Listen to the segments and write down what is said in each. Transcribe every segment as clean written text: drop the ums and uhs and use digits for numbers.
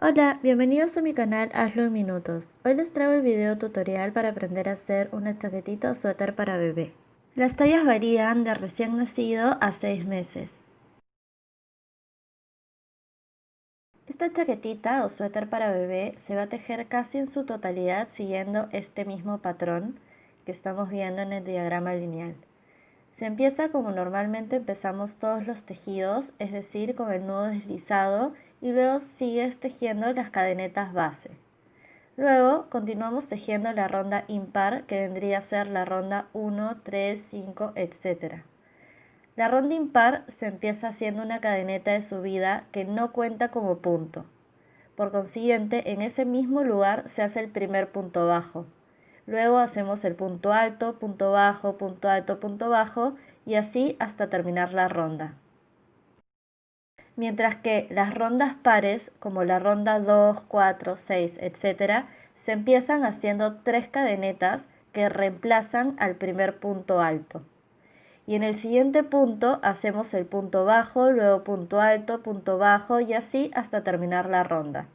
Hola, bienvenidos a mi canal Hazlo en Minutos. Hoy les traigo el video tutorial para aprender a hacer una chaquetita o suéter para bebé. Las tallas varían de recién nacido a 6 meses. Esta chaquetita o suéter para bebé se va a tejer casi en su totalidad siguiendo este mismo patrón que estamos viendo en el diagrama lineal. Se empieza como normalmente empezamos todos los tejidos, es decir, con el nudo deslizado, y luego sigues tejiendo las cadenetas base. Luego continuamos tejiendo la ronda impar, que vendría a ser la ronda 1, 3, 5, etc. La ronda impar se empieza haciendo una cadeneta de subida que no cuenta como punto. Por consiguiente, en ese mismo lugar se hace el primer punto bajo. Luego hacemos el punto alto, punto bajo, punto alto, punto bajo, y así hasta terminar la ronda. Mientras que las rondas pares, como la ronda 2, 4, 6, etc., se empiezan haciendo 3 cadenetas que reemplazan al primer punto alto. Y en el siguiente punto hacemos el punto bajo, luego punto alto, punto bajo y así hasta terminar la ronda.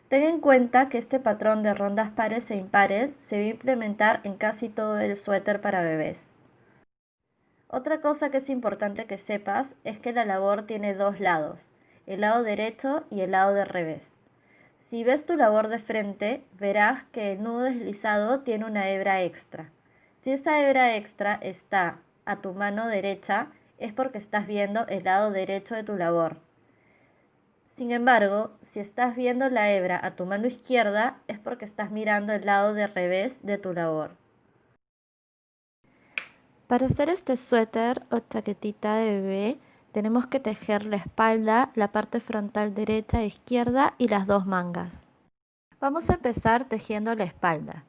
Ten en cuenta que este patrón de rondas pares e impares se va a implementar en casi todo el suéter para bebés. Otra cosa que es importante que sepas es que la labor tiene dos lados, el lado derecho y el lado de revés. Si ves tu labor de frente, verás que el nudo deslizado tiene una hebra extra. Si esa hebra extra está a tu mano derecha, es porque estás viendo el lado derecho de tu labor. Sin embargo, si estás viendo la hebra a tu mano izquierda, es porque estás mirando el lado de revés de tu labor. Para hacer este suéter o chaquetita de bebé, tenemos que tejer la espalda, la parte frontal derecha e izquierda y las dos mangas. Vamos a empezar tejiendo la espalda.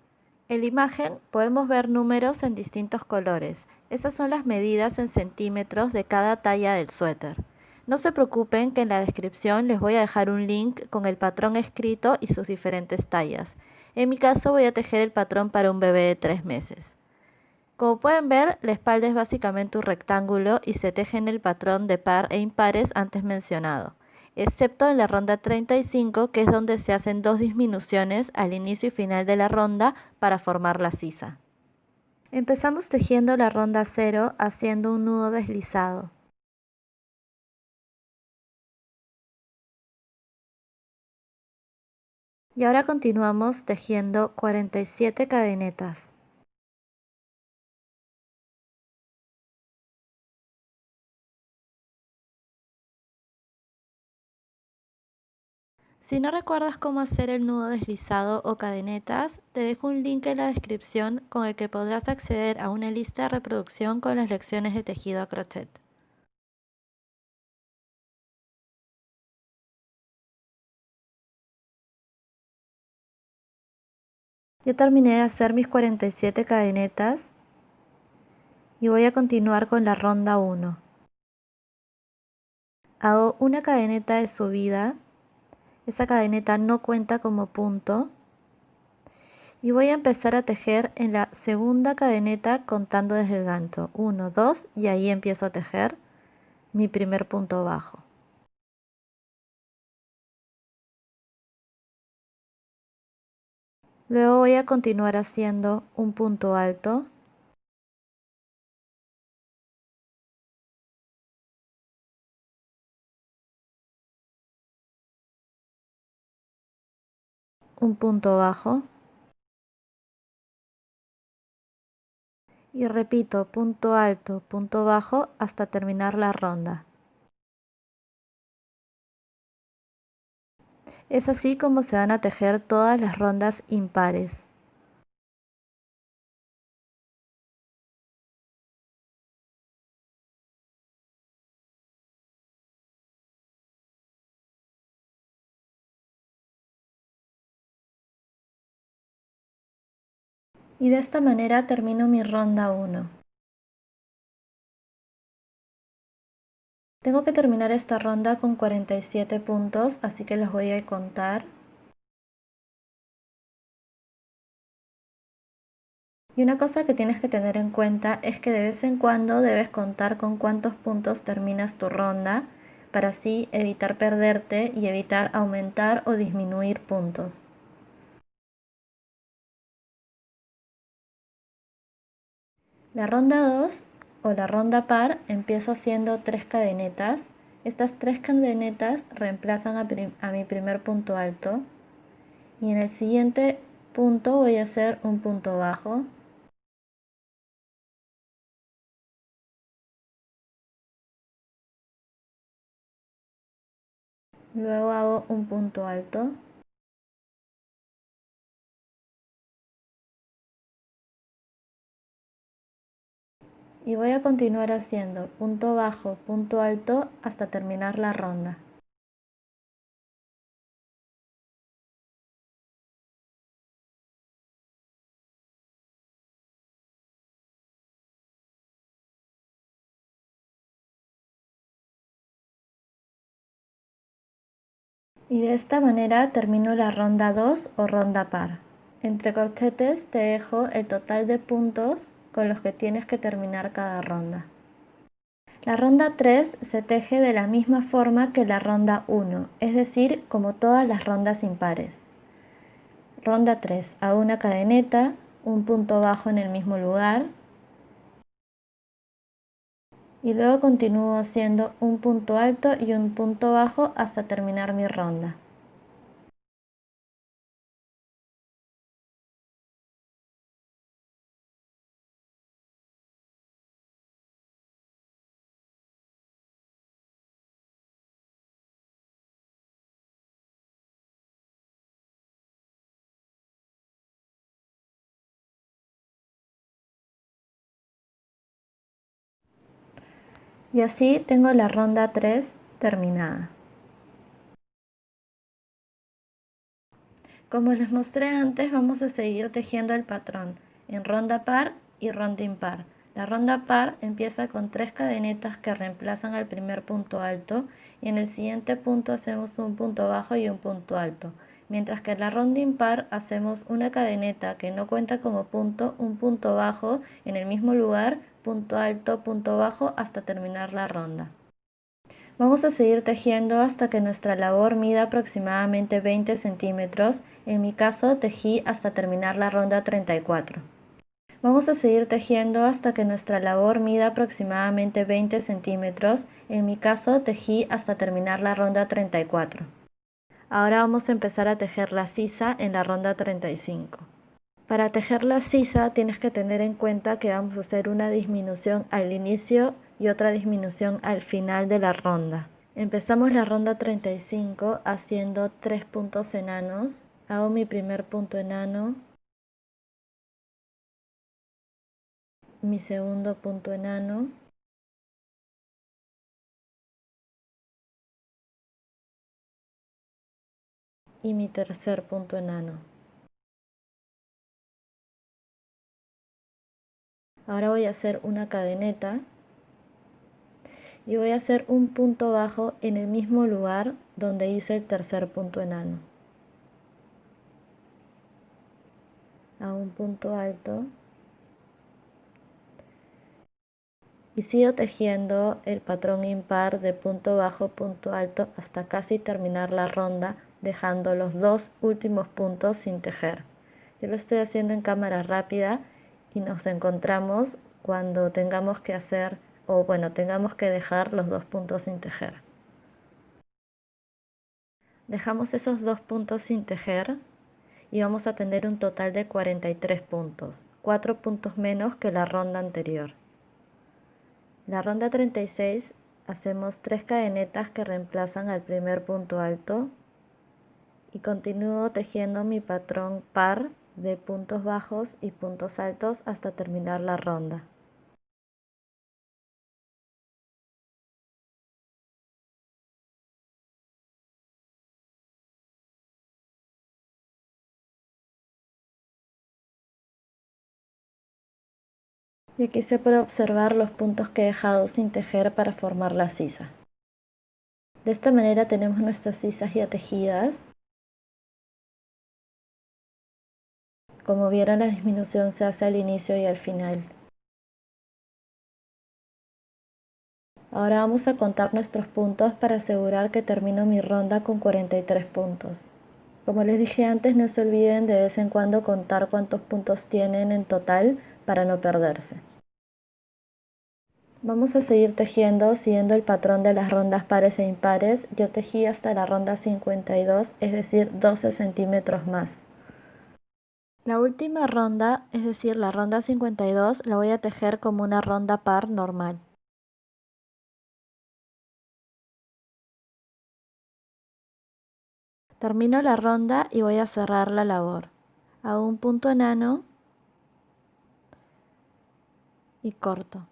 En la imagen podemos ver números en distintos colores. Esas son las medidas en centímetros de cada talla del suéter. No se preocupen que en la descripción les voy a dejar un link con el patrón escrito y sus diferentes tallas. En mi caso voy a tejer el patrón para un bebé de 3 meses. Como pueden ver, la espalda es básicamente un rectángulo y se teje en el patrón de par e impares antes mencionado, excepto en la ronda 35, que es donde se hacen dos disminuciones al inicio y final de la ronda para formar la sisa. Empezamos tejiendo la ronda 0 haciendo un nudo deslizado. Y ahora continuamos tejiendo 47 cadenetas. Si no recuerdas cómo hacer el nudo deslizado o cadenetas, te dejo un link en la descripción con el que podrás acceder a una lista de reproducción con las lecciones de tejido a crochet. Ya terminé de hacer mis 47 cadenetas y voy a continuar con la ronda 1. Hago una cadeneta de subida, esa cadeneta no cuenta como punto, y voy a empezar a tejer en la segunda cadeneta contando desde el gancho. 1, 2 y ahí empiezo a tejer mi primer punto bajo. Luego voy a continuar haciendo un punto alto, un punto bajo y repito punto alto, punto bajo hasta terminar la ronda. Es así como se van a tejer todas las rondas impares. Y de esta manera termino mi ronda 1. Tengo que terminar esta ronda con 47 puntos, así que los voy a contar. Y una cosa que tienes que tener en cuenta es que de vez en cuando debes contar con cuántos puntos terminas tu ronda, para así evitar perderte y evitar aumentar o disminuir puntos. La ronda 2 o la ronda par empiezo haciendo 3 cadenetas. Estas 3 cadenetas reemplazan a mi primer punto alto y en el siguiente punto voy a hacer un punto bajo. Luego hago un punto alto. Y voy a continuar haciendo punto bajo, punto alto hasta terminar la ronda. Y de esta manera termino la ronda 2 o ronda par. Entre corchetes te dejo el total de puntos con los que tienes que terminar cada ronda. La ronda 3 se teje de la misma forma que la ronda 1, es decir, como todas las rondas impares. Ronda 3, hago una cadeneta, un punto bajo en el mismo lugar y luego continúo haciendo un punto alto y un punto bajo hasta terminar mi ronda. Y así tengo la ronda 3 terminada. Como les mostré antes, vamos a seguir tejiendo el patrón en ronda par y ronda impar. La ronda par empieza con 3 cadenetas que reemplazan al primer punto alto y en el siguiente punto hacemos un punto bajo y un punto alto. Mientras que en la ronda impar hacemos una cadeneta que no cuenta como punto, un punto bajo en el mismo lugar, punto alto, punto bajo hasta terminar la ronda. Vamos a seguir tejiendo hasta que nuestra labor mida aproximadamente 20 centímetros. En mi caso tejí hasta terminar la ronda 34. Vamos a seguir tejiendo hasta que nuestra labor mida aproximadamente 20 centímetros. En mi caso tejí hasta terminar la ronda 34. Ahora vamos a empezar a tejer la sisa en la ronda 35. Para tejer la sisa tienes que tener en cuenta que vamos a hacer una disminución al inicio y otra disminución al final de la ronda. Empezamos la ronda 35 haciendo 3 puntos enanos. Hago mi primer punto enano, mi segundo punto enano y mi tercer punto enano. Ahora voy a hacer una cadeneta y voy a hacer un punto bajo en el mismo lugar donde hice el tercer punto enano. Hago un punto alto y sigo tejiendo el patrón impar de punto bajo, punto alto hasta casi terminar la ronda, dejando los dos últimos puntos sin tejer. Yo lo estoy haciendo en cámara rápida y nos encontramos cuando tengamos que hacer, o bueno, tengamos que dejar los dos puntos sin tejer. Dejamos esos dos puntos sin tejer y vamos a tener un total de 43 puntos, 4 puntos menos que la ronda anterior. La ronda 36 hacemos 3 cadenetas que reemplazan al primer punto alto y continúo tejiendo mi patrón par de puntos bajos y puntos altos hasta terminar la ronda. Y aquí se puede observar los puntos que he dejado sin tejer para formar la sisa. De esta manera tenemos nuestras sisas ya tejidas. Como vieron, la disminución se hace al inicio y al final. Ahora vamos a contar nuestros puntos para asegurar que termino mi ronda con 43 puntos. Como les dije antes, no se olviden de vez en cuando contar cuántos puntos tienen en total para no perderse. Vamos a seguir tejiendo siguiendo el patrón de las rondas pares e impares. Yo tejí hasta la ronda 52, es decir, 12 centímetros más. La última ronda, es decir, la ronda 52, la voy a tejer como una ronda par normal. Termino la ronda y voy a cerrar la labor. Hago un punto enano y corto.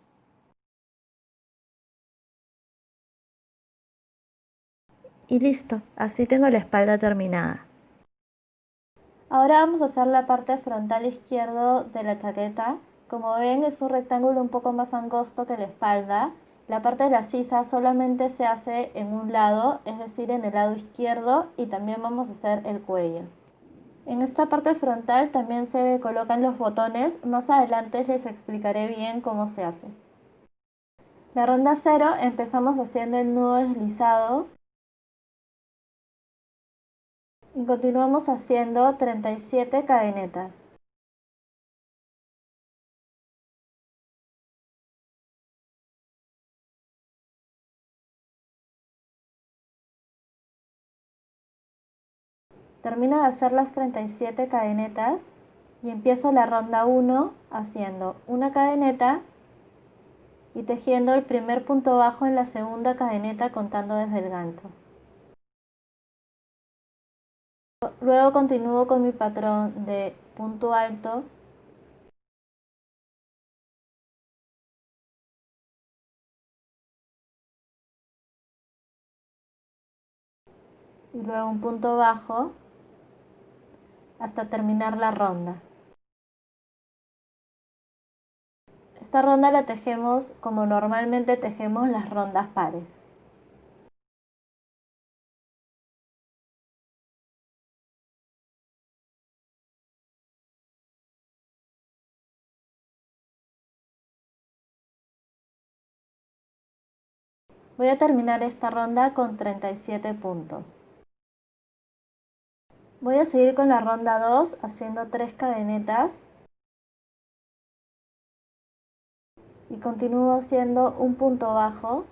Y listo, así tengo la espalda terminada. Ahora vamos a hacer la parte frontal izquierdo de la chaqueta. Como ven, es un rectángulo un poco más angosto que la espalda. La parte de la sisa solamente se hace en un lado, es decir, en el lado izquierdo, y también vamos a hacer el cuello. En esta parte frontal también se colocan los botones. Más adelante les explicaré bien cómo se hace. La ronda 0 empezamos haciendo el nudo deslizado y continuamos haciendo 37 cadenetas. Termino de hacer las 37 cadenetas y empiezo la ronda 1 haciendo una cadeneta y tejiendo el primer punto bajo en la segunda cadeneta contando desde el gancho. Luego continúo con mi patrón de punto alto y luego un punto bajo hasta terminar la ronda. Esta ronda la tejemos como normalmente tejemos las rondas pares. Voy a terminar esta ronda con 37 puntos. Voy a seguir con la ronda 2 haciendo 3 cadenetas y continúo haciendo un punto bajo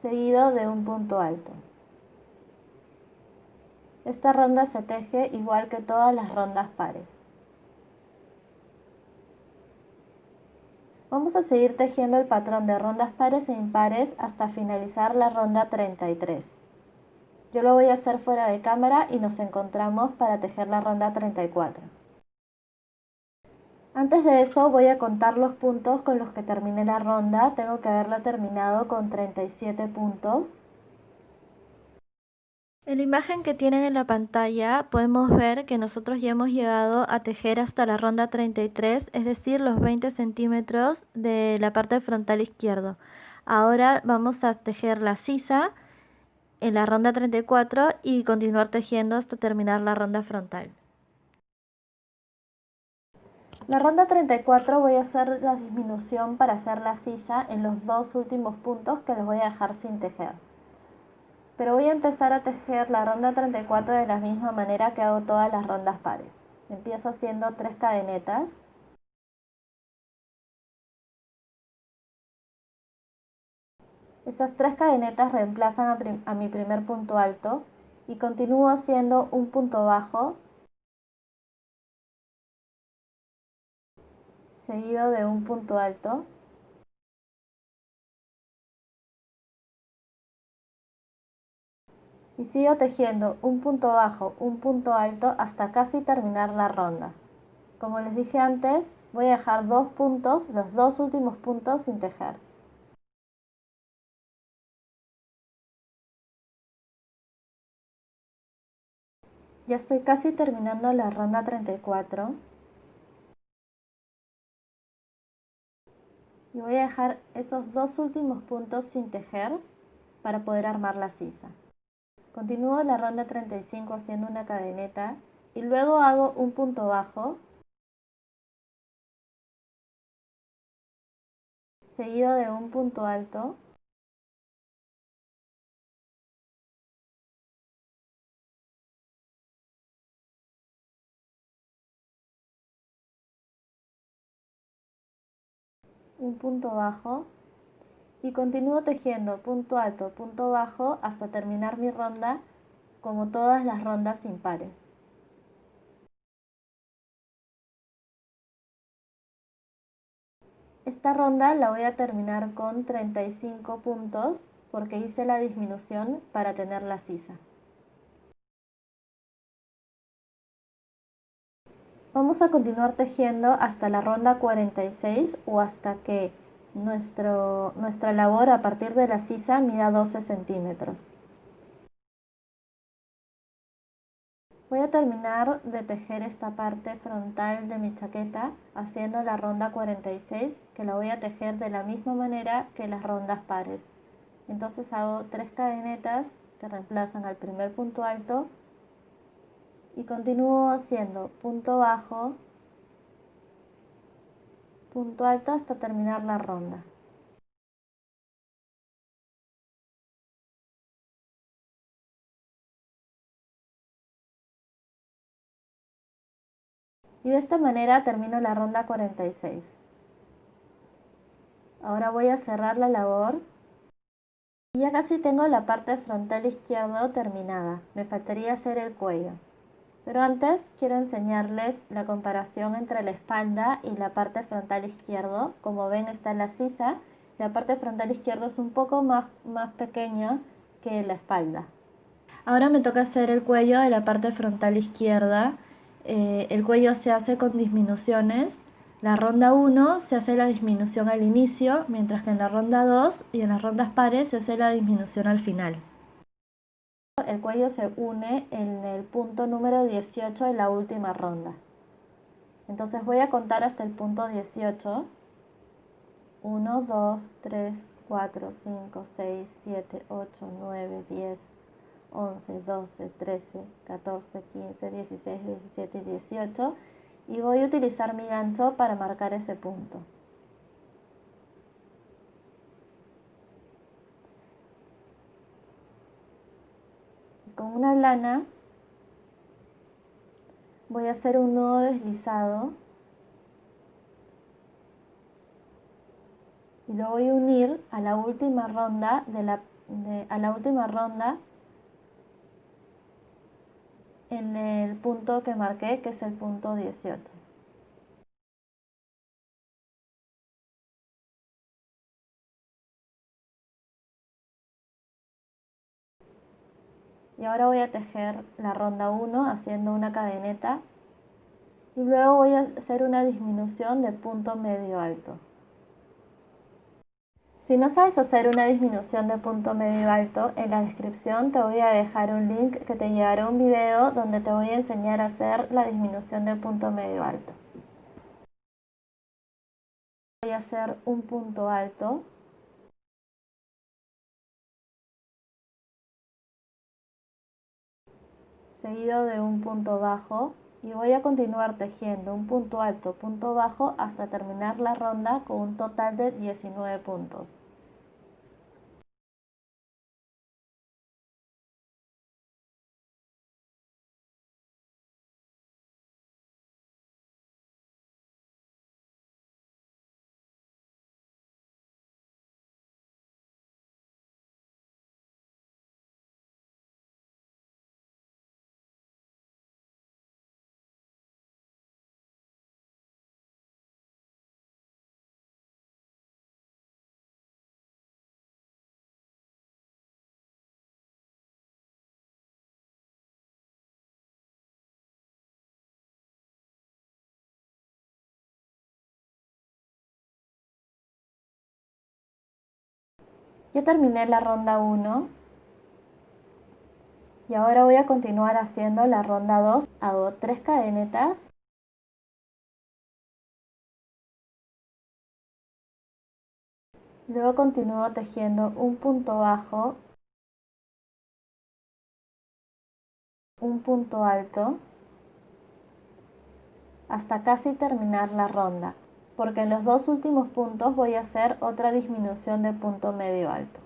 seguido de un punto alto. Esta ronda se teje igual que todas las rondas pares. Vamos a seguir tejiendo el patrón de rondas pares e impares hasta finalizar la ronda 33. Yo lo voy a hacer fuera de cámara y nos encontramos para tejer la ronda 34. Antes de eso voy a contar los puntos con los que terminé la ronda. Tengo que haberla terminado con 37 puntos. En la imagen que tienen en la pantalla podemos ver que nosotros ya hemos llegado a tejer hasta la ronda 33, es decir, los 20 centímetros de la parte frontal izquierdo. Ahora vamos a tejer la sisa en la ronda 34 y continuar tejiendo hasta terminar la ronda frontal. La ronda 34 voy a hacer la disminución para hacer la sisa en los dos últimos puntos que los voy a dejar sin tejer. Pero voy a empezar a tejer la ronda 34 de la misma manera que hago todas las rondas pares. Empiezo haciendo 3 cadenetas. Esas 3 cadenetas reemplazan a mi primer punto alto y continúo haciendo un punto bajo seguido de un punto alto y sigo tejiendo un punto bajo, un punto alto hasta casi terminar la ronda. Como les dije antes, voy a dejar dos puntos, los dos últimos puntos sin tejer. Ya estoy casi terminando la ronda 34 y voy a dejar esos dos últimos puntos sin tejer para poder armar la sisa. Continúo la ronda 35 haciendo una cadeneta y luego hago un punto bajo seguido de un punto alto, un punto bajo y continúo tejiendo punto bajo hasta terminar mi ronda como todas las rondas impares. Esta ronda la voy a terminar con 35 puntos porque hice la disminución para tener la sisa. Vamos a continuar tejiendo hasta la ronda 46 o hasta que nuestra labor a partir de la sisa mida 12 centímetros. Voy a terminar de tejer esta parte frontal de mi chaqueta haciendo la ronda 46, que la voy a tejer de la misma manera que las rondas pares. Entonces hago 3 cadenetas que reemplazan al primer punto alto y continúo haciendo punto alto hasta terminar la ronda. Y de esta manera termino la ronda 46. Ahora voy a cerrar la labor y ya casi tengo la parte frontal izquierda terminada. Me faltaría hacer el cuello. Pero antes quiero enseñarles la comparación entre la espalda y la parte frontal izquierdo. Como ven está la sisa, la parte frontal izquierdo es un poco más pequeña que la espalda. Ahora me toca hacer el cuello de la parte frontal izquierda. El cuello se hace con disminuciones. La ronda 1 se hace la disminución al inicio, mientras que en la ronda 2 y en las rondas pares se hace la disminución al final. El cuello se une en el punto número 18 de la última ronda. Entonces voy a contar hasta el punto 18. 1, 2, 3, 4, 5, 6, 7, 8, 9, 10, 11, 12, 13, 14, 15, 16, 17 y 18. Y voy a utilizar mi gancho para marcar ese punto. Con una lana voy a hacer un nudo deslizado y lo voy a unir a la última ronda en el punto que marqué, que es el punto 18. Y ahora voy a tejer la ronda 1 haciendo una cadeneta y luego voy a hacer una disminución de punto medio alto. Si no sabes hacer una disminución de punto medio alto, en la descripción te voy a dejar un link que te llevará a un video donde te voy a enseñar a hacer la disminución de punto medio alto. Voy a hacer un punto alto, seguido de un punto bajo, y voy a continuar tejiendo un punto alto, punto bajo hasta terminar la ronda con un total de 19 puntos. Ya terminé la ronda 1 y ahora voy a continuar haciendo la ronda 2. Hago 3 cadenetas, luego continúo tejiendo un punto bajo, un punto alto, hasta casi terminar la ronda. porque en los dos últimos puntos voy a hacer otra disminución de punto medio alto.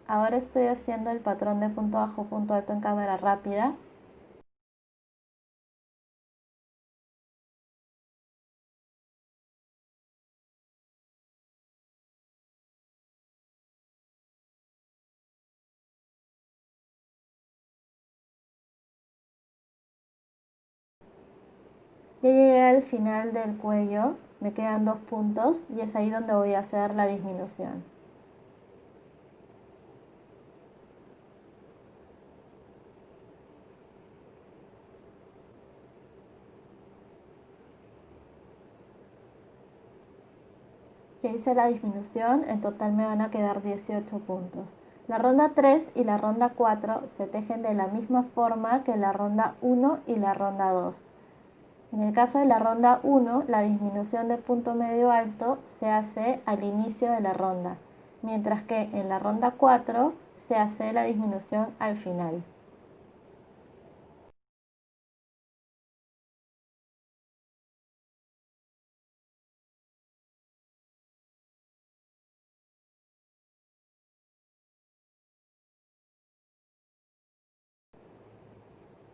Ahora estoy haciendo el patrón de punto bajo, punto alto en cámara rápida. Ya llegué al final del cuello, me quedan dos puntos y es ahí donde voy a hacer la disminución. Ya hice la disminución, en total me van a quedar 18 puntos. La ronda 3 y la ronda 4 se tejen de la misma forma que la ronda 1 y la ronda 2. En el caso de la ronda 1, la disminución de punto medio alto se hace al inicio de la ronda, mientras que en la ronda 4 se hace la disminución al final.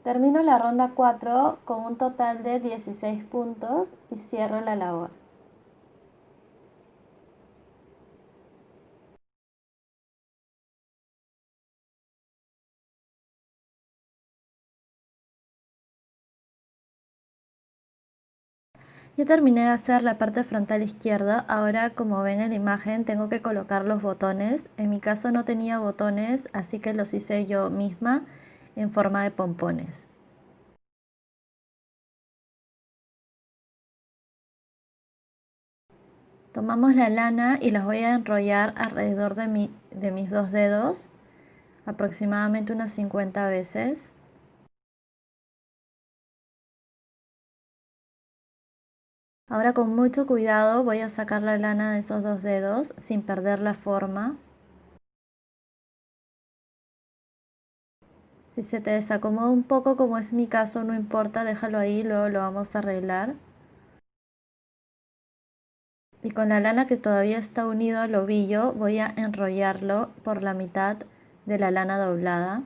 Termino la ronda 4 con un total de 16 puntos y cierro la labor. Ya terminé de hacer la parte frontal izquierda, ahora como ven en la imagen tengo que colocar los botones. En mi caso no tenía botones, así que los hice yo misma en forma de pompones. Tomamos la lana y las voy a enrollar alrededor de mis dos dedos, aproximadamente unas 50 veces. Ahora con mucho cuidado voy a sacar la lana de esos dos dedos sin perder la forma. Si se te desacomoda un poco, como es mi caso, no importa, déjalo ahí, luego lo vamos a arreglar. Y con la lana que todavía está unido al ovillo, voy a enrollarlo por la mitad de la lana doblada.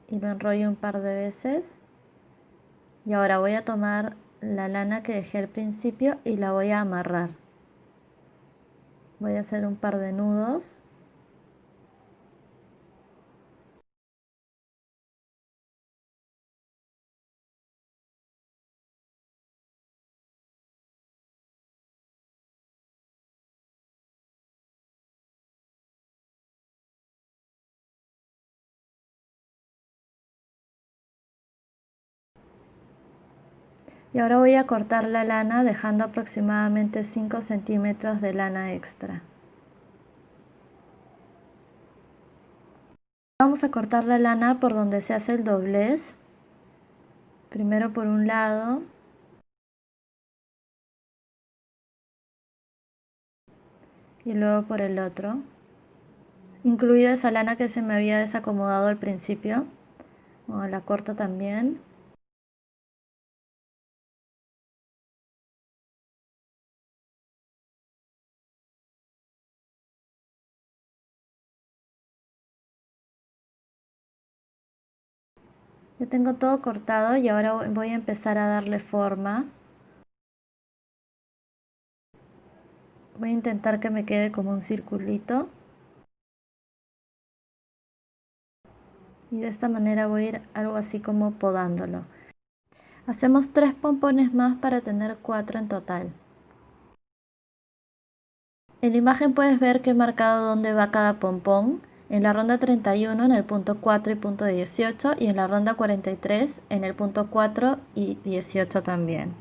Y lo enrollo un par de veces. Y ahora voy a tomar la lana que dejé al principio y la voy a amarrar. Voy a hacer un par de nudos. Y ahora voy a cortar la lana dejando aproximadamente 5 centímetros de lana extra. Vamos a cortar la lana por donde se hace el doblez. Primero por un lado y luego por el otro. Incluida esa lana que se me había desacomodado al principio. Bueno, la corto también. Ya tengo todo cortado y ahora voy a empezar a darle forma. Voy a intentar que me quede como un circulito. Y de esta manera voy a ir algo así como podándolo. Hacemos 3 pompones más para tener 4 en total. En la imagen puedes ver que he marcado dónde va cada pompón. En la ronda 31 en el punto 4 y punto 18 y en la ronda 43 en el punto 4 y 18 también.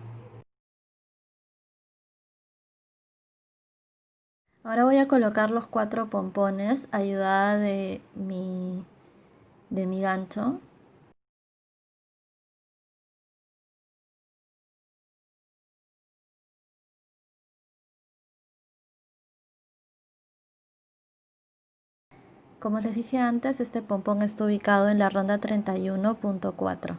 Ahora voy a colocar los 4 pompones ayudada de mi gancho. Como les dije antes, este pompón está ubicado en la ronda 31.4.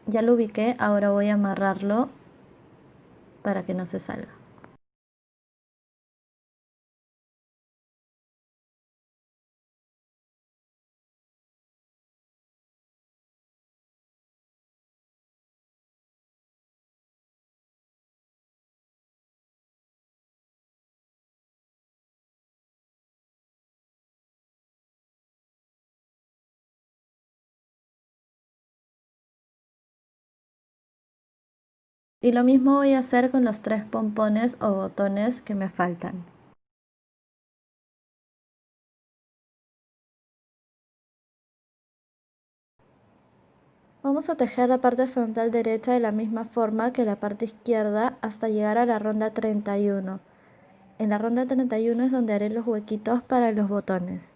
Ya lo ubiqué, ahora voy a amarrarlo para que no se salga. Y lo mismo voy a hacer con los 3 pompones o botones que me faltan. Vamos a tejer la parte frontal derecha de la misma forma que la parte izquierda hasta llegar a la ronda 31. En la ronda 31 es donde haré los huequitos para los botones.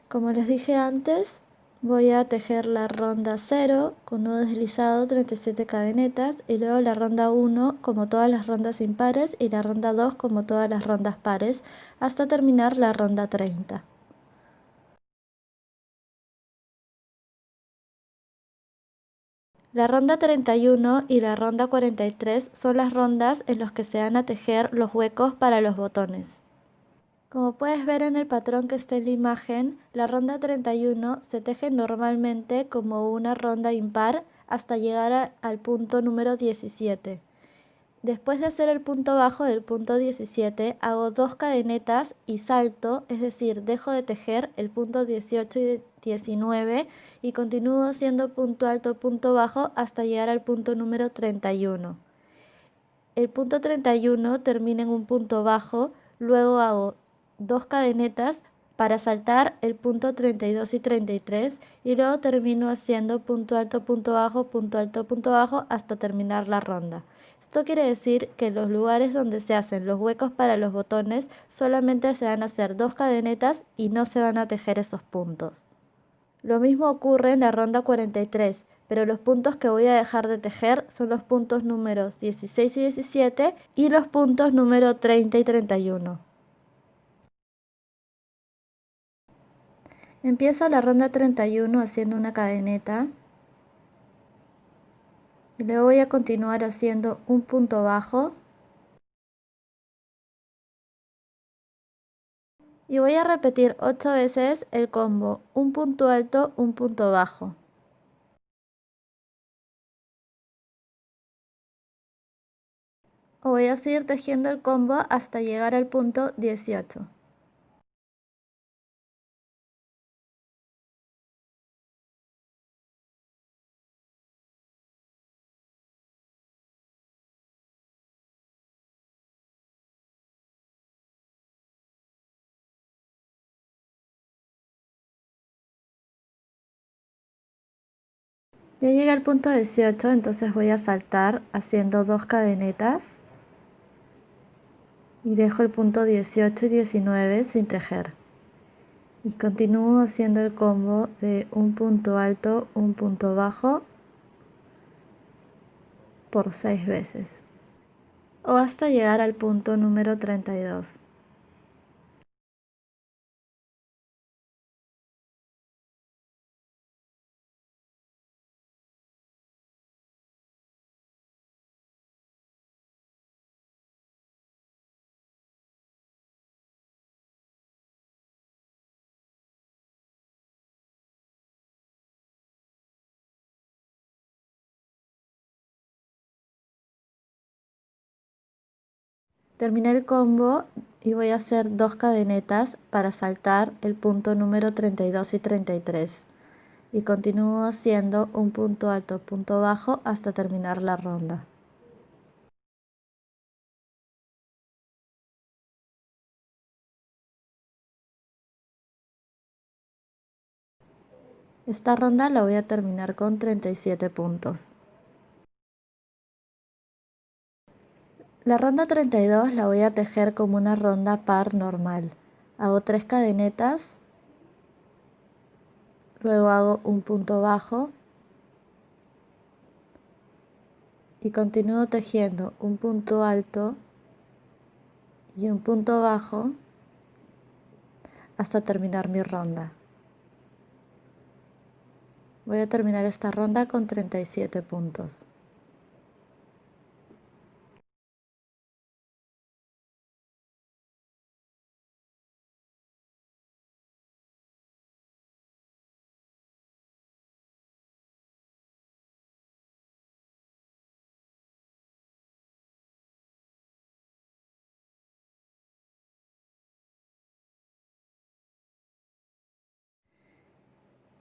Como les dije antes, voy a tejer la ronda 0 con nudo deslizado 37 cadenetas y luego la ronda 1 como todas las rondas impares y la ronda 2 como todas las rondas pares hasta terminar la ronda 30. La ronda 31 y la ronda 43 son las rondas en las que se van a tejer los huecos para los botones. Como puedes ver en el patrón que está en la imagen, la ronda 31 se teje normalmente como una ronda impar hasta llegar al punto número 17. Después de hacer el punto bajo del punto 17, hago 2 cadenetas y salto, es decir, dejo de tejer el punto 18 y 19 y continúo haciendo punto alto, punto bajo hasta llegar al punto número 31. El punto 31 termina en un punto bajo, luego hago 2 cadenetas para saltar el punto 32 y 33 y luego termino haciendo punto alto, punto bajo hasta terminar la ronda. Esto quiere decir que en los lugares donde se hacen los huecos para los botones solamente se van a hacer 2 cadenetas y no se van a tejer esos puntos. Lo mismo ocurre en la ronda 43, pero los puntos que voy a dejar de tejer son los puntos números 16 y 17 y los puntos número 30 y 31. Empiezo la ronda 31 haciendo una cadeneta y luego voy a continuar haciendo un punto bajo y voy a repetir 8 veces el combo un punto alto, un punto bajo. Voy a seguir tejiendo el combo hasta llegar al punto 18. Ya llegué al punto 18, entonces voy a saltar haciendo 2 cadenetas y dejo el punto 18 y 19 sin tejer. Y continúo haciendo el combo de un punto alto, un punto bajo por 6 veces o hasta llegar al punto número 32. Terminé el combo y voy a hacer 2 cadenetas para saltar el punto número 32 y 33. Y continúo haciendo un punto alto, punto bajo hasta terminar la ronda. Esta ronda la voy a terminar con 37 puntos. La ronda 32 la voy a tejer como una ronda par normal. Hago 3 cadenetas, luego hago un punto bajo y continúo tejiendo un punto alto y un punto bajo hasta terminar mi ronda. Voy a terminar esta ronda con 37 puntos.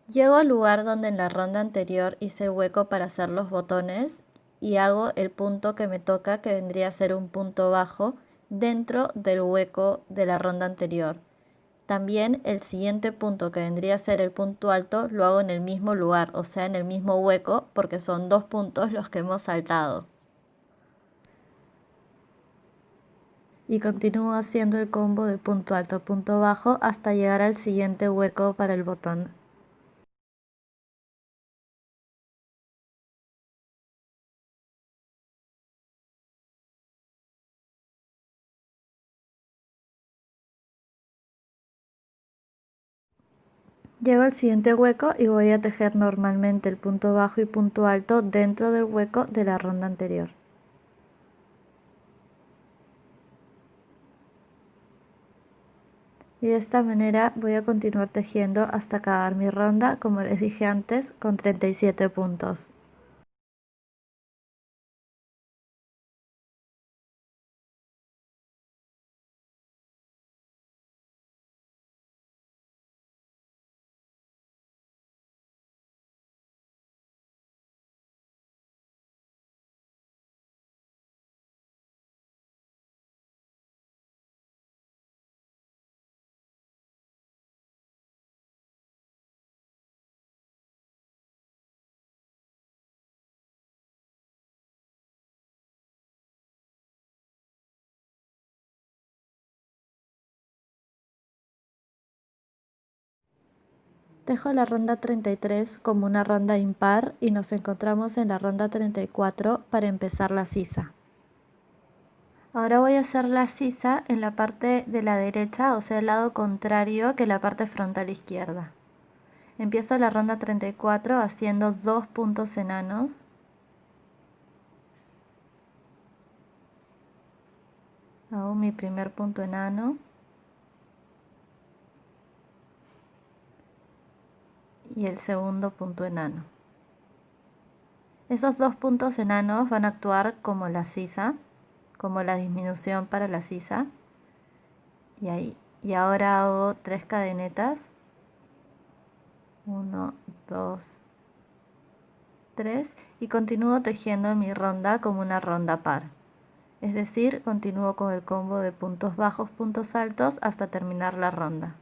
Llego al lugar donde en la ronda anterior hice el hueco para hacer los botones y hago el punto que me toca, que vendría a ser un punto bajo dentro del hueco de la ronda anterior. También el siguiente punto, que vendría a ser el punto alto, lo hago en el mismo lugar, o sea, en el mismo hueco, porque son dos puntos los que hemos saltado. Y continúo haciendo el combo de punto alto, punto bajo hasta llegar al siguiente hueco para el botón. Llego al siguiente hueco y voy a tejer normalmente el punto bajo y punto alto dentro del hueco de la ronda anterior. Y de esta manera voy a continuar tejiendo hasta acabar mi ronda, como les dije antes, con 37 puntos. Dejo la ronda 33 como una ronda impar y nos encontramos en la ronda 34 para empezar la sisa. Ahora voy a hacer la sisa en la parte de la derecha, o sea, el lado contrario que la parte frontal izquierda. Empiezo la ronda 34 haciendo 2 puntos enanos. Hago mi primer punto enano. Y el segundo punto enano. Esos 2 puntos enanos van a actuar como la sisa, como la disminución para la sisa. Y ahora hago 3 cadenetas. 1, 2, 3 y continúo tejiendo mi ronda como una ronda par. Es decir, continúo con el combo de puntos bajos, puntos altos hasta terminar la ronda.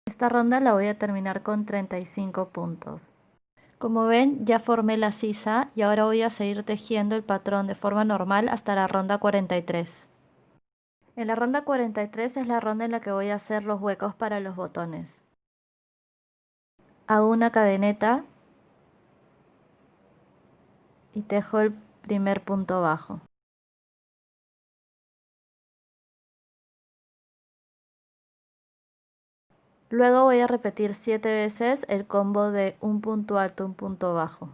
Esta ronda la voy a terminar con 35 puntos. Como ven, ya formé la sisa y ahora voy a seguir tejiendo el patrón de forma normal hasta la ronda 43. En la ronda 43 es la ronda en la que voy a hacer los huecos para los botones. Hago una cadeneta y tejo el primer punto bajo. Luego voy a repetir 7 veces el combo de un punto alto, un punto bajo.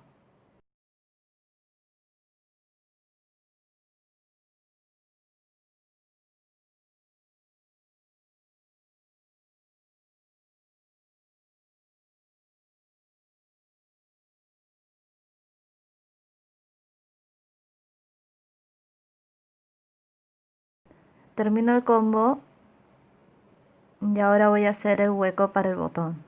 Termino el combo y ahora voy a hacer el hueco para el botón.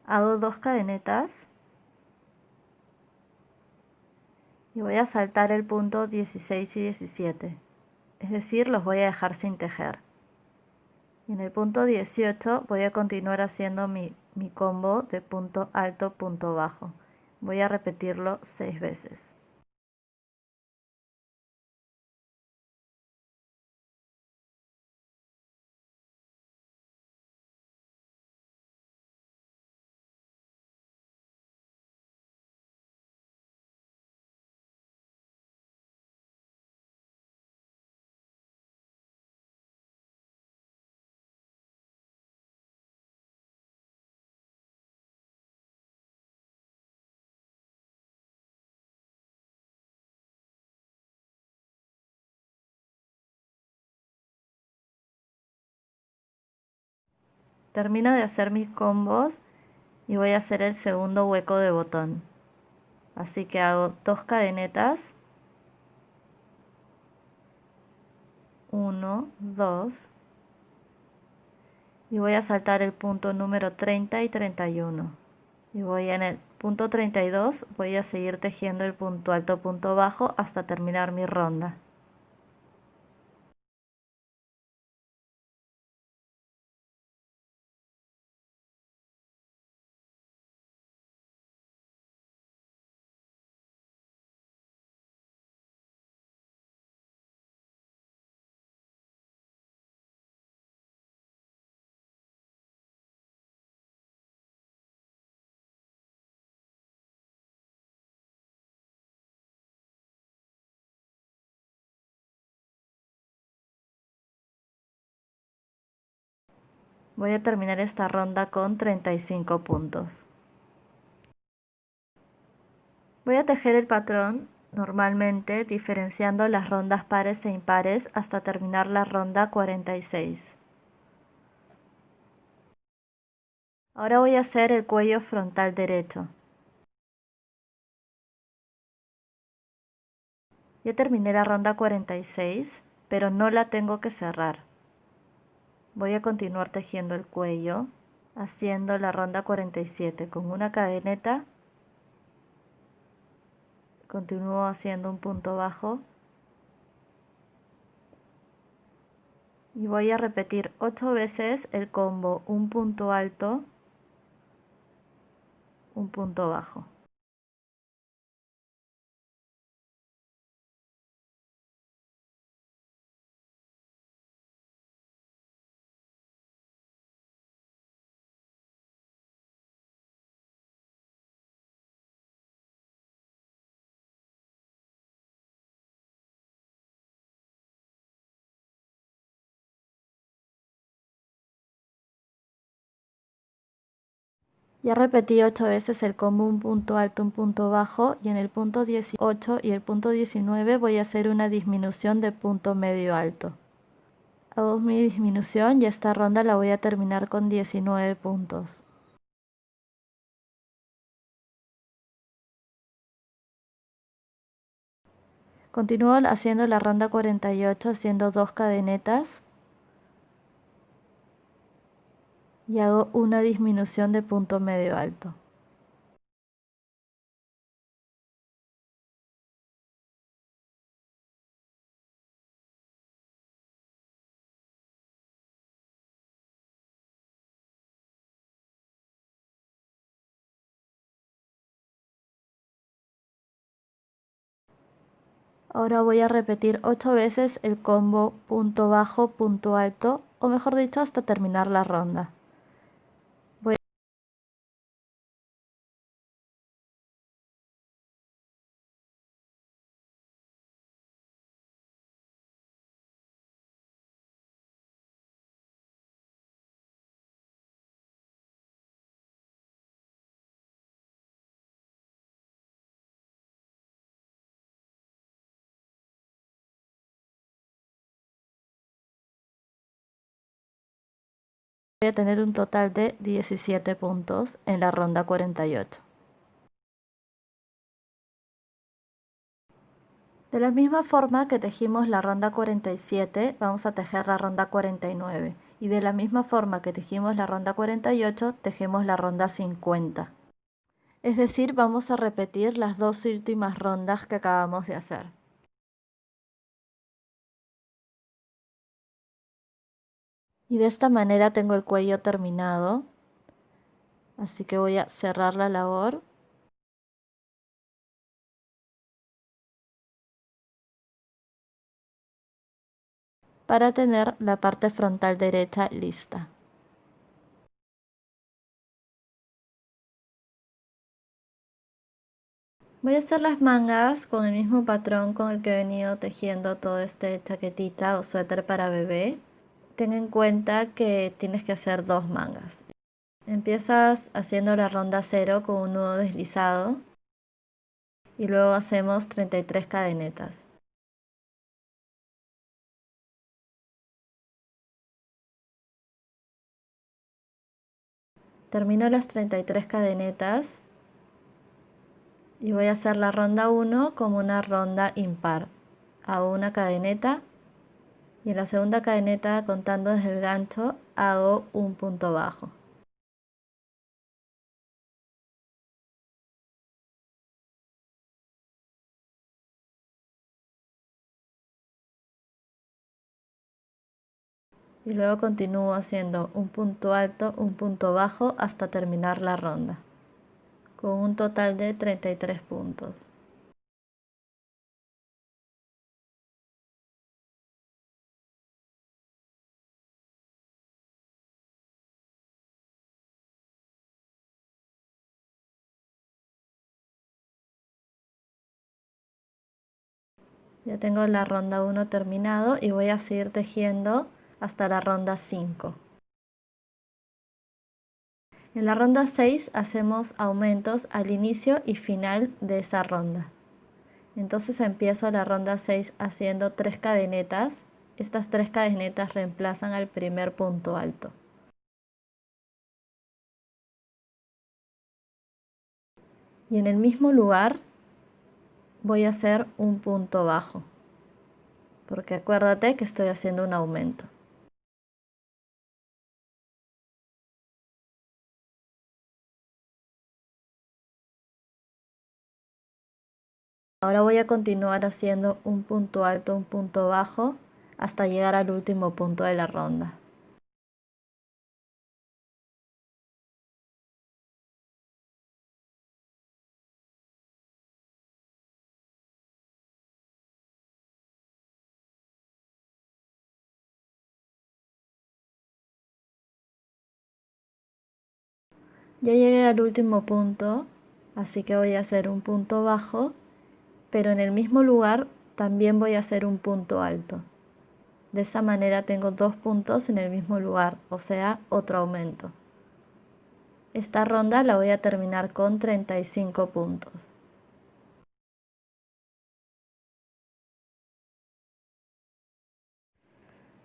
Hago 2 cadenetas y voy a saltar el punto 16 y 17. es decir, los voy a dejar sin tejer. Y en el punto 18 voy a continuar haciendo mi combo de punto alto, punto bajo. Voy a repetirlo 6 veces. Termino de hacer mis combos y voy a hacer el segundo hueco de botón. Así que hago 2 cadenetas, 1, 2, y voy a saltar el punto número 30 y 31. Y voy en el punto 32, voy a seguir tejiendo el punto alto, punto bajo hasta terminar mi ronda. Voy a terminar esta ronda con 35 puntos. Voy a tejer el patrón normalmente diferenciando las rondas pares e impares hasta terminar la ronda 46. Ahora voy a hacer el cuello frontal derecho. Ya terminé la ronda 46, pero no la tengo que cerrar. Voy a continuar tejiendo el cuello, haciendo la ronda 47 con una cadeneta. Continúo haciendo un punto bajo. Y voy a repetir 8 veces el combo un punto alto, un punto bajo. Ya repetí 8 veces el combo un punto alto, un punto bajo, y en el punto 18 y el punto 19 voy a hacer una disminución de punto medio alto. Hago mi disminución y esta ronda la voy a terminar con 19 puntos. Continúo haciendo la ronda 48 haciendo 2 cadenetas y hago una disminución de punto medio alto. Ahora voy a repetir 8 veces el combo punto bajo, punto alto, o mejor dicho, hasta terminar la ronda. Voy a tener un total de 17 puntos en la ronda 48. De la misma forma que tejimos la ronda 47, vamos a tejer la ronda 49. Y de la misma forma que tejimos la ronda 48, tejemos la ronda 50. Es decir, vamos a repetir las dos últimas rondas que acabamos de hacer. Y de esta manera tengo el cuello terminado. Así que voy a cerrar la labor. Para tener la parte frontal derecha lista. Voy a hacer las mangas con el mismo patrón con el que he venido tejiendo todo este chaquetita o suéter para bebé. Ten en cuenta que tienes que hacer 2 mangas. Empiezas haciendo la ronda 0 con un nudo deslizado y luego hacemos 33 cadenetas. Termino las 33 cadenetas y voy a hacer la ronda 1 como una ronda impar. Hago una cadeneta y en la segunda cadeneta, contando desde el gancho, hago un punto bajo. Y luego continúo haciendo un punto alto, un punto bajo hasta terminar la ronda, con un total de 33 puntos. Ya tengo la ronda 1 terminado y voy a seguir tejiendo hasta la ronda 5. En la ronda 6 hacemos aumentos al inicio y final de esa ronda. Entonces empiezo la ronda 6 haciendo 3 cadenetas. Estas 3 cadenetas reemplazan al primer punto alto. Y en el mismo lugar voy a hacer un punto bajo, porque acuérdate que estoy haciendo un aumento. Ahora voy a continuar haciendo un punto alto, un punto bajo, hasta llegar al último punto de la ronda. Ya llegué al último punto, así que voy a hacer un punto bajo, pero en el mismo lugar también voy a hacer un punto alto. De esa manera tengo 2 puntos en el mismo lugar, o sea, otro aumento. Esta ronda la voy a terminar con 35 puntos.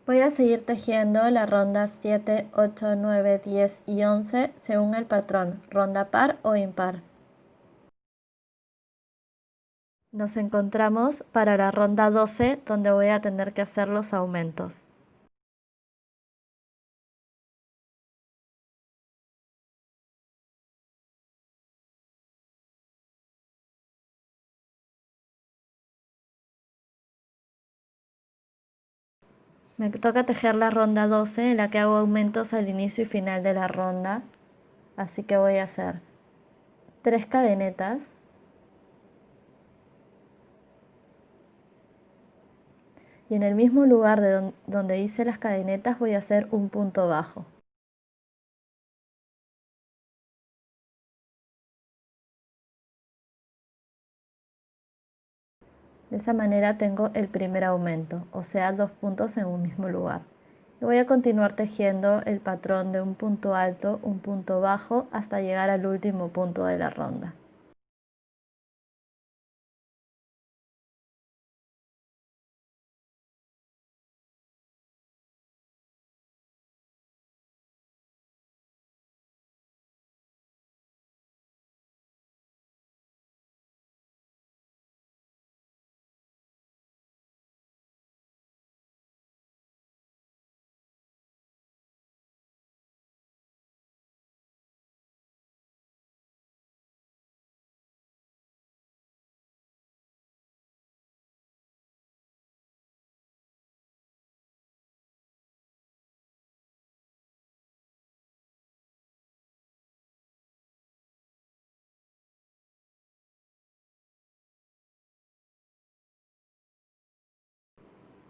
Voy a seguir tejiendo la ronda 7, 8, 9, 10 y 11 según el patrón, ronda par o impar. Nos encontramos para la ronda 12 donde voy a tener que hacer los aumentos. Me toca tejer la ronda 12 en la que hago aumentos al inicio y final de la ronda. Así que voy a hacer 3 cadenetas. Y en el mismo lugar de donde hice las cadenetas voy a hacer un punto bajo. De esa manera tengo el primer aumento, o sea, 2 puntos en un mismo lugar. Y voy a continuar tejiendo el patrón de un punto alto, un punto bajo, hasta llegar al último punto de la ronda.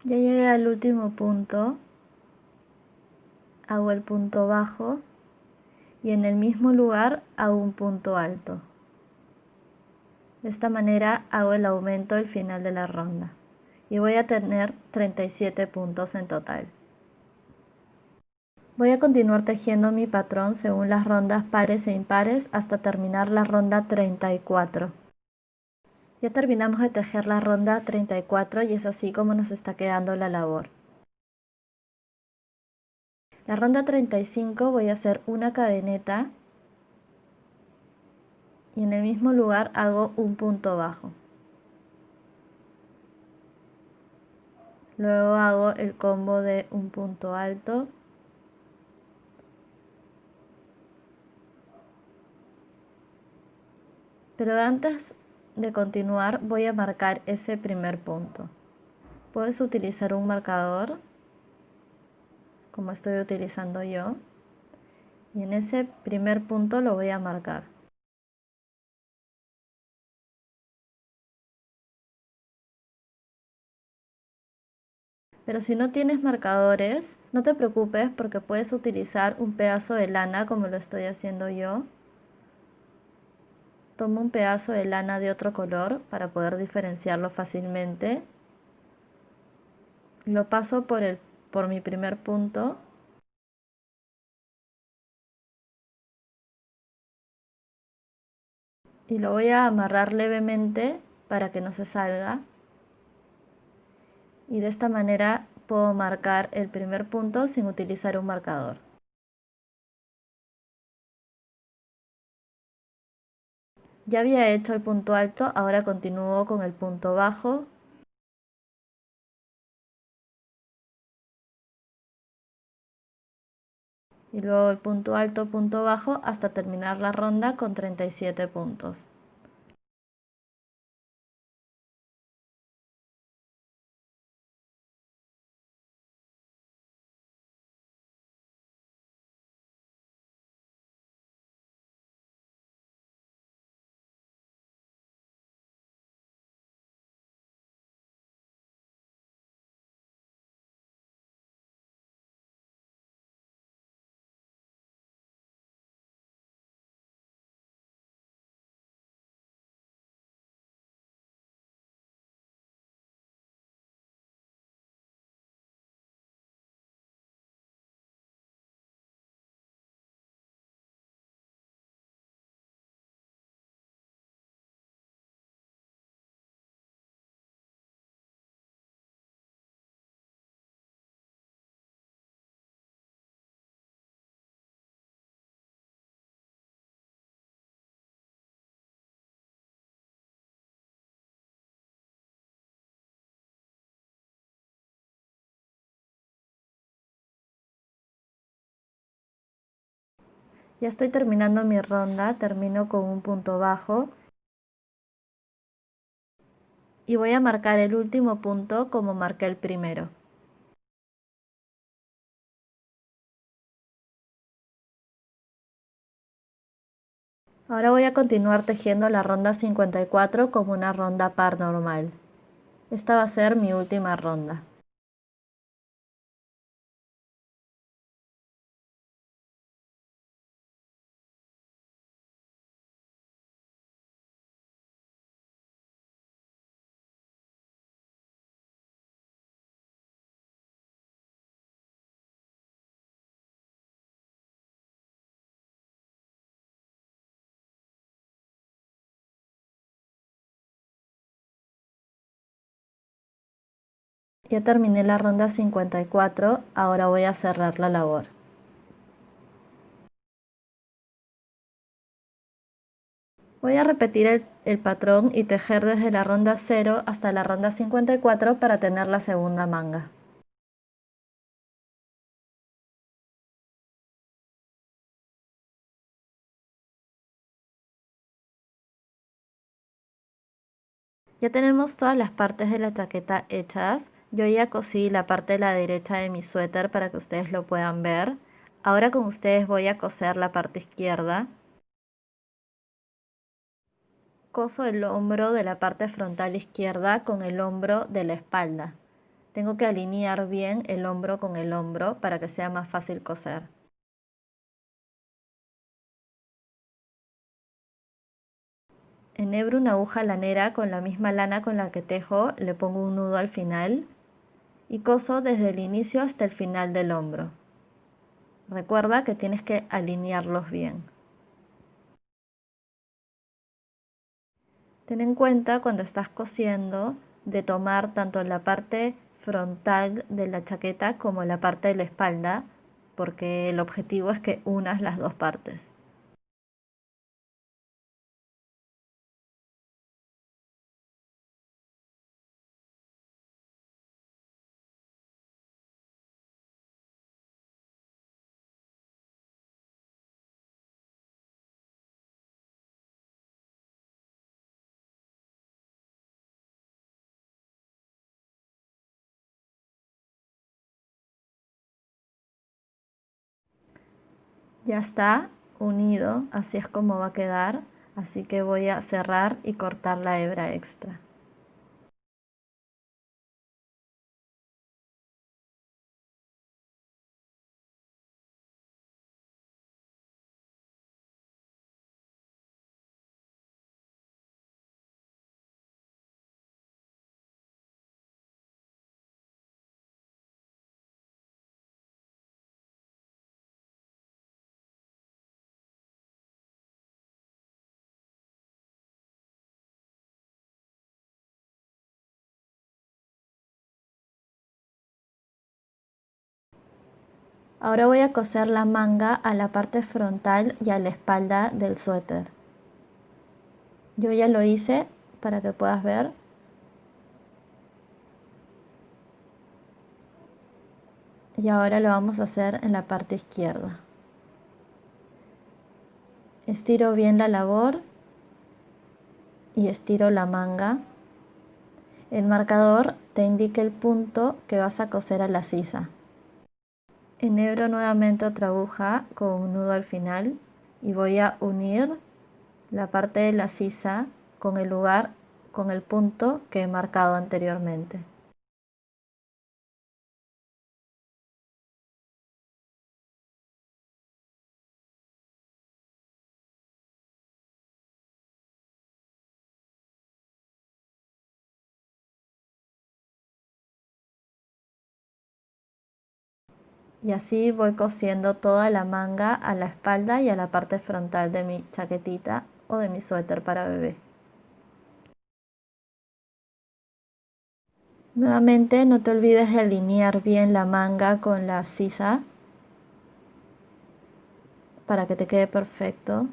Ya llegué al último punto, hago el punto bajo y en el mismo lugar hago un punto alto. De esta manera hago el aumento al final de la ronda y voy a tener 37 puntos en total. Voy a continuar tejiendo mi patrón según las rondas pares e impares hasta terminar la ronda 34. Ya terminamos de tejer la ronda 34 y es así como nos está quedando la labor. La ronda 35 voy a hacer una cadeneta y en el mismo lugar hago un punto bajo. Luego hago el combo de un punto alto, pero antes de continuar voy a marcar ese primer punto. Puedes utilizar un marcador como estoy utilizando yo y en ese primer punto lo voy a marcar. Pero si no tienes marcadores, no te preocupes porque puedes utilizar un pedazo de lana como lo estoy haciendo yo. Tomo un pedazo de lana de otro color para poder diferenciarlo fácilmente. Lo paso por mi primer punto. Y lo voy a amarrar levemente para que no se salga. Y de esta manera puedo marcar el primer punto sin utilizar un marcador. Ya había hecho el punto alto, ahora continúo con el punto bajo. Y luego el punto alto, punto bajo, hasta terminar la ronda con 37 puntos. Ya estoy terminando mi ronda, termino con un punto bajo y voy a marcar el último punto como marqué el primero. Ahora voy a continuar tejiendo la ronda 54 como una ronda par normal. Esta va a ser mi última ronda. Ya terminé la ronda 54, ahora voy a cerrar la labor. Voy a repetir el patrón y tejer desde la ronda 0 hasta la ronda 54 para tener la segunda manga. Ya tenemos todas las partes de la chaqueta hechas. Yo ya cosí la parte de la derecha de mi suéter para que ustedes lo puedan ver. Ahora con ustedes voy a coser la parte izquierda. Coso el hombro de la parte frontal izquierda con el hombro de la espalda. Tengo que alinear bien el hombro con el hombro para que sea más fácil coser. Enhebro una aguja lanera con la misma lana con la que tejo, le pongo un nudo al final y coso desde el inicio hasta el final del hombro. Recuerda que tienes que alinearlos bien. Ten en cuenta cuando estás cosiendo de tomar tanto la parte frontal de la chaqueta como la parte de la espalda, porque el objetivo es que unas las dos partes. Ya está unido, así es como va a quedar, así que voy a cerrar y cortar la hebra extra. Ahora voy a coser la manga a la parte frontal y a la espalda del suéter. Yo ya lo hice para que puedas ver. Y ahora lo vamos a hacer en la parte izquierda. Estiro bien la labor y estiro la manga. El marcador te indica el punto que vas a coser a la sisa. Enhebro nuevamente otra aguja con un nudo al final y voy a unir la parte de la sisa con el lugar, con el punto que he marcado anteriormente. Y así voy cosiendo toda la manga a la espalda y a la parte frontal de mi chaquetita o de mi suéter para bebé. Nuevamente no te olvides de alinear bien la manga con la sisa para que te quede perfecto.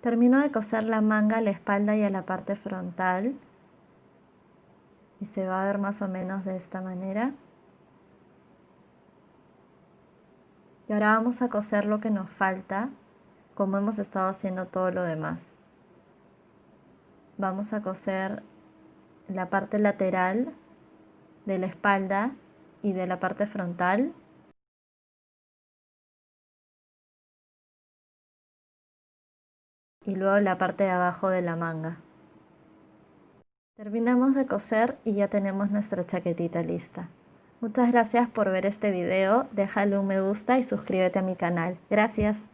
Termino de coser la manga a la espalda y a la parte frontal y se va a ver más o menos de esta manera. Y ahora vamos a coser lo que nos falta, como hemos estado haciendo todo lo demás. Vamos a coser la parte lateral de la espalda y de la parte frontal. Y luego la parte de abajo de la manga. Terminamos de coser y ya tenemos nuestra chaquetita lista. Muchas gracias por ver este video, déjale un me gusta y suscríbete a mi canal. Gracias.